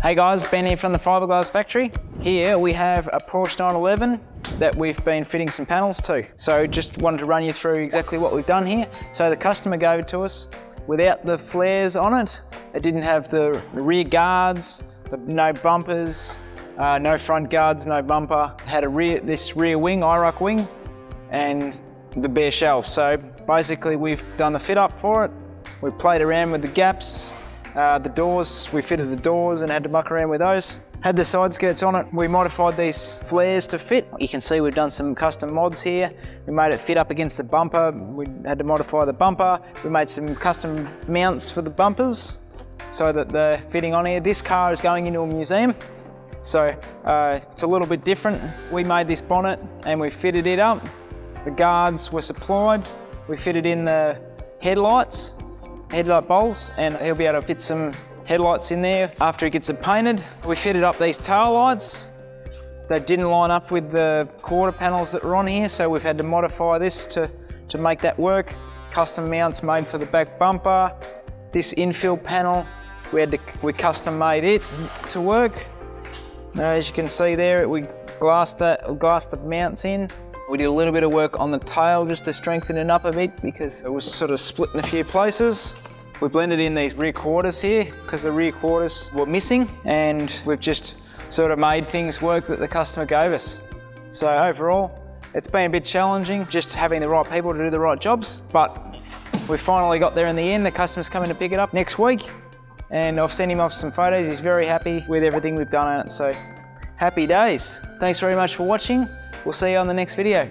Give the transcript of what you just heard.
Hey guys, Ben here from the Fibreglass factory. Here we have a Porsche 911 that we've been fitting some panels to. So just wanted to run you through exactly what we've done here. So the customer gave it to us without the flares on it. It didn't have the rear guards, no bumpers, no front guards, no bumper. It had this rear wing, IROC wing, and the bare shelf. So basically we've done the fit up for it. We played around with the gaps. The doors, we fitted the doors and had to muck around with those. Had the side skirts on it. We modified these flares to fit. You can see we've done some custom mods here. We made it fit up against the bumper. We had to modify the bumper. We made some custom mounts for the bumpers so that they're fitting on here. This car is going into a museum, so it's a little bit different. We made this bonnet and we fitted it up. The guards were supplied. We fitted in the headlight bowls, and he'll be able to fit some headlights in there after he gets it painted. We fitted up these tail lights that didn't line up with the quarter panels that were on here, so we've had to modify this to make that work. Custom mounts made for the back bumper. This infill panel, we custom made it to work. As you can see there, we glassed the mounts in. We did a little bit of work on the tail just to strengthen it up a bit because it was sort of split in a few places. We blended in these rear quarters here because the rear quarters were missing, and we've just sort of made things work that the customer gave us. So overall, it's been a bit challenging just having the right people to do the right jobs, but we finally got there in the end. The customer's coming to pick it up next week, and I've sent him off some photos. He's very happy with everything we've done on it, so happy days. Thanks very much for watching. We'll see you on the next video.